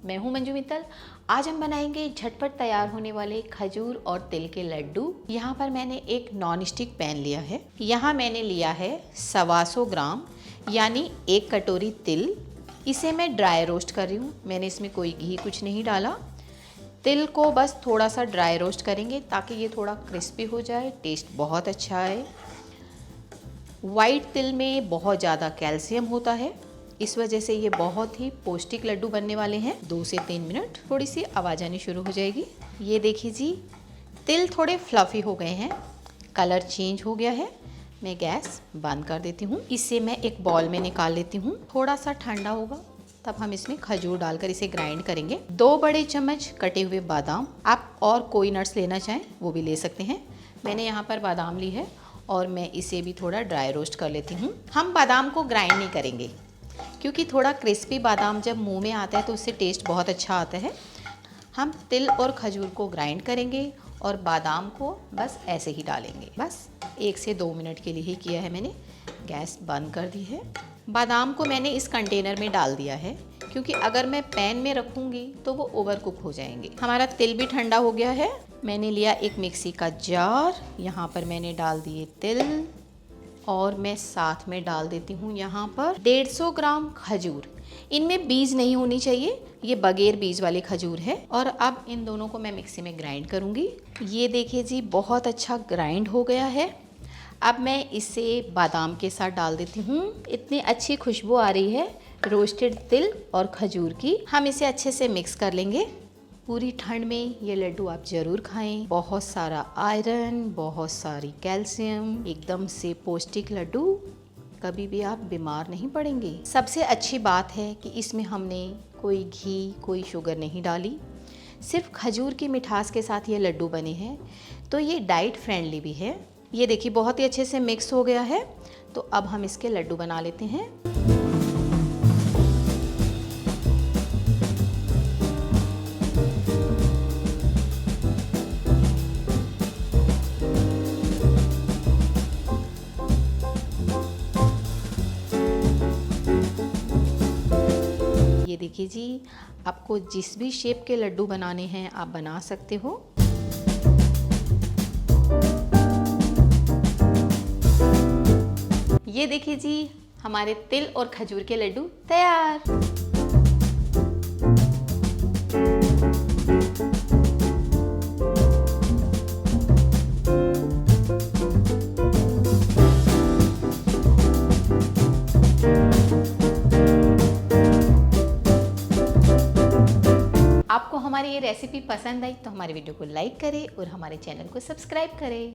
मैं हूं मंजू मित्तल। आज हम बनाएंगे झटपट तैयार होने वाले खजूर और तिल के लड्डू। यहाँ पर मैंने एक नॉन स्टिक पैन लिया है। यहाँ मैंने लिया है 125 ग्राम यानी 1 कटोरी तिल। इसे मैं ड्राई रोस्ट कर रही हूँ। मैंने इसमें कोई घी कुछ नहीं डाला। तिल को बस थोड़ा सा ड्राई रोस्ट करेंगे ताकि ये थोड़ा क्रिस्पी हो जाए, टेस्ट बहुत अच्छा आए। वाइट तिल में बहुत ज़्यादा कैल्शियम होता है, इस वजह से ये बहुत ही पौष्टिक लड्डू बनने वाले हैं। 2 से 3 मिनट थोड़ी सी आवाज़ आनी शुरू हो जाएगी। ये देखिए जी, तिल थोड़े फ्लफ़ी हो गए हैं, कलर चेंज हो गया है। मैं गैस बंद कर देती हूँ। इसे मैं एक बॉल में निकाल लेती हूँ। थोड़ा सा ठंडा होगा तब हम इसमें खजूर डालकर इसे ग्राइंड करेंगे। 2 बड़े चम्मच कटे हुए बादाम, आप और कोई नट्स लेना चाहें वो भी ले सकते हैं। मैंने यहाँ पर बादाम ली है और मैं इसे भी थोड़ा ड्राई रोस्ट कर लेती हूँ। हम बादाम को ग्राइंड नहीं करेंगे क्योंकि थोड़ा क्रिस्पी बादाम जब मुंह में आता है तो उससे टेस्ट बहुत अच्छा आता है। हम तिल और खजूर को ग्राइंड करेंगे और बादाम को बस ऐसे ही डालेंगे। बस 1 से 2 मिनट के लिए ही किया है मैंने। गैस बंद कर दी है। बादाम को मैंने इस कंटेनर में डाल दिया है क्योंकि अगर मैं पैन में रखूँगी तो वो ओवर कुक हो जाएंगे। हमारा तिल भी ठंडा हो गया है। मैंने लिया एक मिक्सी का जार, यहाँ पर मैंने डाल दिए तिल और मैं साथ में डाल देती हूँ यहाँ पर 150 ग्राम खजूर। इनमें बीज नहीं होनी चाहिए, ये बगैर बीज वाले खजूर है। और अब इन दोनों को मैं मिक्सी में ग्राइंड करूँगी। ये देखिए जी, बहुत अच्छा ग्राइंड हो गया है। अब मैं इसे बादाम के साथ डाल देती हूँ। इतनी अच्छी खुशबू आ रही है रोस्टेड तिल और खजूर की। हम इसे अच्छे से मिक्स कर लेंगे। पूरी ठंड में ये लड्डू आप ज़रूर खाएं। बहुत सारा आयरन, बहुत सारी कैल्शियम, एकदम से पौष्टिक लड्डू। कभी भी आप बीमार नहीं पड़ेंगे। सबसे अच्छी बात है कि इसमें हमने कोई घी, कोई शुगर नहीं डाली। सिर्फ खजूर की मिठास के साथ ये लड्डू बने हैं, तो ये डाइट फ्रेंडली भी है। ये देखिए, बहुत ही अच्छे से मिक्स हो गया है। तो अब हम इसके लड्डू बना लेते हैं। ये देखिए जी, आपको जिस भी शेप के लड्डू बनाने हैं आप बना सकते हो। ये देखिए जी, हमारे तिल और खजूर के लड्डू तैयार। आपको हमारी ये रेसिपी पसंद आई तो हमारे वीडियो को लाइक करें और हमारे चैनल को सब्सक्राइब करें।